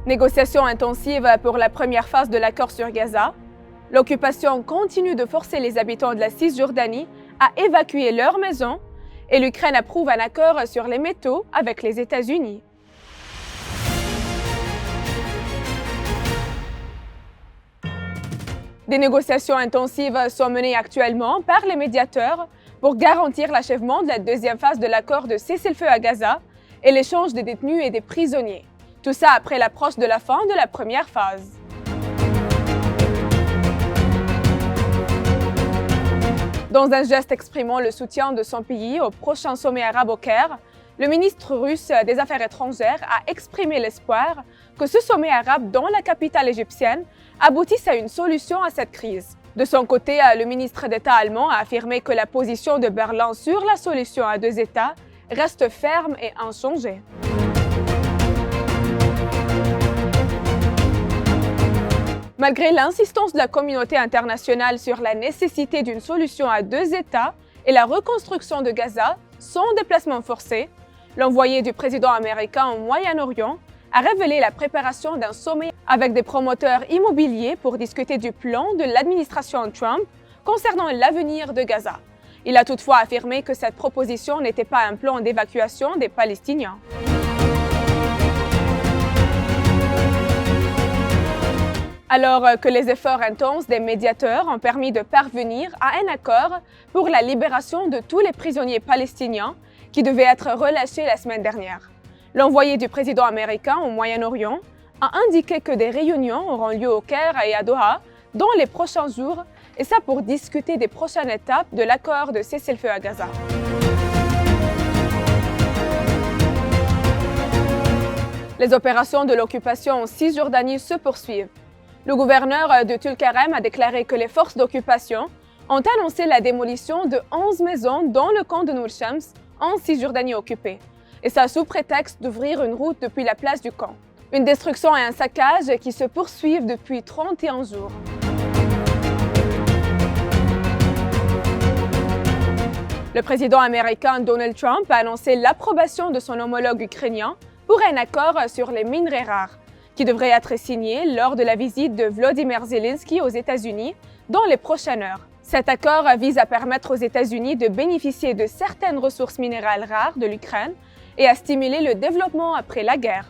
Négociations intensives pour la première phase de l'accord sur Gaza. L'occupation continue de forcer les habitants de la Cisjordanie à évacuer leurs maisons et l'Ukraine approuve un accord sur les métaux avec les États-Unis. Des négociations intensives sont menées actuellement par les médiateurs pour garantir l'achèvement de la deuxième phase de l'accord de cessez-le-feu à Gaza et l'échange des détenus et des prisonniers. Tout ça après l'approche de la fin de la première phase. Dans un geste exprimant le soutien de son pays au prochain sommet arabe au Caire, le ministre russe des Affaires étrangères a exprimé l'espoir que ce sommet arabe dans la capitale égyptienne aboutisse à une solution à cette crise. De son côté, le ministre d'État allemand a affirmé que la position de Berlin sur la solution à deux États reste ferme et inchangée. Malgré l'insistance de la communauté internationale sur la nécessité d'une solution à deux États et la reconstruction de Gaza sans déplacement forcé, l'envoyé du président américain au Moyen-Orient a révélé la préparation d'un sommet avec des promoteurs immobiliers pour discuter du plan de l'administration Trump concernant l'avenir de Gaza. Il a toutefois affirmé que cette proposition n'était pas un plan d'évacuation des Palestiniens. Alors que les efforts intenses des médiateurs ont permis de parvenir à un accord pour la libération de tous les prisonniers palestiniens qui devaient être relâchés la semaine dernière. L'envoyé du président américain au Moyen-Orient a indiqué que des réunions auront lieu au Caire et à Doha dans les prochains jours, et ça pour discuter des prochaines étapes de l'accord de cessez-le-feu à Gaza. Les opérations de l'occupation en Cisjordanie se poursuivent. Le gouverneur de Tulkarem a déclaré que les forces d'occupation ont annoncé la démolition de 11 maisons dans le camp de Nour Shams en Cisjordanie occupée, et ça sous prétexte d'ouvrir une route depuis la place du camp. Une destruction et un saccage qui se poursuivent depuis 31 jours. Le président américain Donald Trump a annoncé l'approbation de son homologue ukrainien pour un accord sur les minerais rares, qui devrait être signé lors de la visite de Volodymyr Zelensky aux États-Unis dans les prochaines heures. Cet accord vise à permettre aux États-Unis de bénéficier de certaines ressources minérales rares de l'Ukraine et à stimuler le développement après la guerre.